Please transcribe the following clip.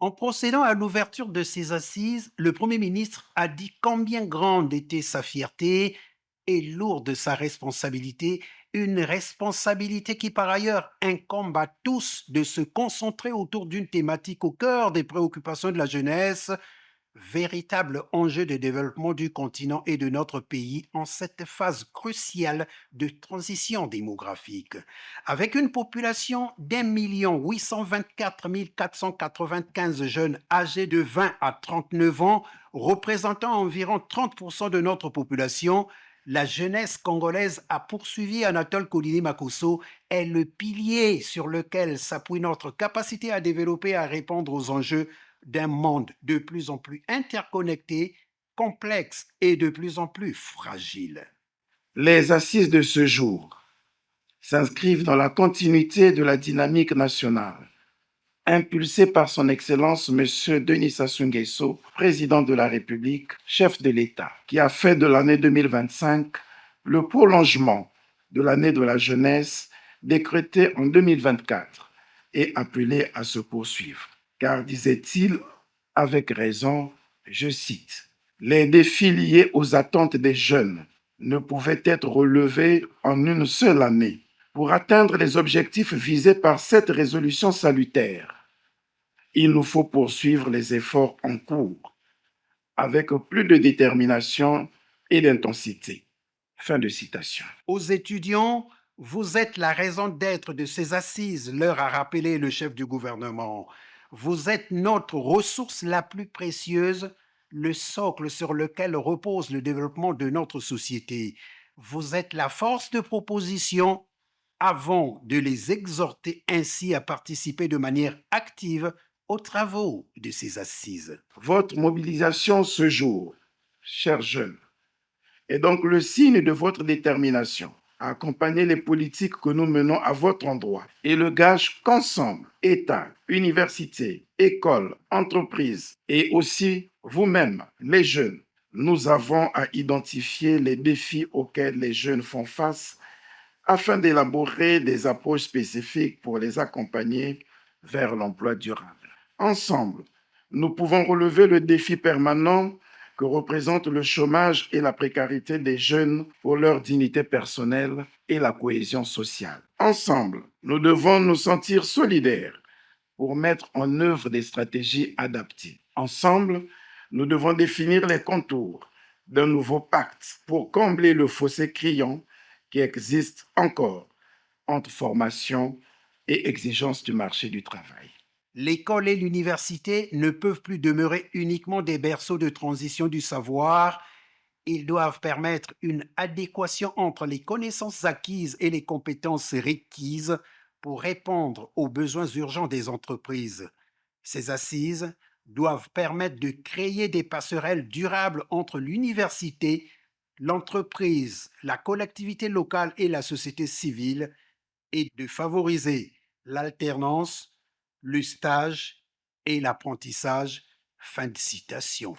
En procédant à l'ouverture de ces assises, le Premier ministre a dit combien grande était sa fierté et lourde sa responsabilité, une responsabilité qui par ailleurs incombe à tous de se concentrer autour d'une thématique au cœur des préoccupations de la jeunesse, véritable enjeu de développement du continent et de notre pays en cette phase cruciale de transition démographique. Avec une population d'1 824 495 jeunes âgés de 20 à 39 ans, représentant environ 30% de notre population, la jeunesse congolaise a poursuivi Anatole Kolini Makosso est le pilier sur lequel s'appuie notre capacité à développer et à répondre aux enjeux d'un monde de plus en plus interconnecté, complexe et de plus en plus fragile. Les assises de ce jour s'inscrivent dans la continuité de la dynamique nationale, impulsée par son Excellence M. Denis Sassou Nguesso, président de la République, chef de l'État, qui a fait de l'année 2025 le prolongement de l'année de la jeunesse décrétée en 2024 et appelée à se poursuivre. Car, disait-il avec raison, je cite, les défis liés aux attentes des jeunes ne pouvaient être relevés en une seule année. Pour atteindre les objectifs visés par cette résolution salutaire, il nous faut poursuivre les efforts en cours avec plus de détermination et d'intensité. Fin de citation. Aux étudiants, vous êtes la raison d'être de ces assises, leur a rappelé le chef du gouvernement. Vous êtes notre ressource la plus précieuse, le socle sur lequel repose le développement de notre société. Vous êtes la force de proposition avant de les exhorter ainsi à participer de manière active aux travaux de ces assises. Votre mobilisation ce jour, chers jeunes, est donc le signe de votre détermination à accompagner les politiques que nous menons à votre endroit et le gage qu'ensemble, État, université, école, entreprise et aussi vous-même, les jeunes, nous avons à identifier les défis auxquels les jeunes font face afin d'élaborer des approches spécifiques pour les accompagner vers l'emploi durable. Ensemble, nous pouvons relever le défi permanent que représentent le chômage et la précarité des jeunes pour leur dignité personnelle et la cohésion sociale. Ensemble, nous devons nous sentir solidaires pour mettre en œuvre des stratégies adaptées. Ensemble, nous devons définir les contours d'un nouveau pacte pour combler le fossé criant qui existe encore entre formation et exigence du marché du travail. L'école et l'université ne peuvent plus demeurer uniquement des berceaux de transition du savoir. Ils doivent permettre une adéquation entre les connaissances acquises et les compétences requises pour répondre aux besoins urgents des entreprises. Ces assises doivent permettre de créer des passerelles durables entre l'université, l'entreprise, la collectivité locale et la société civile et de favoriser l'alternance, le stage et l'apprentissage. Fin de citation.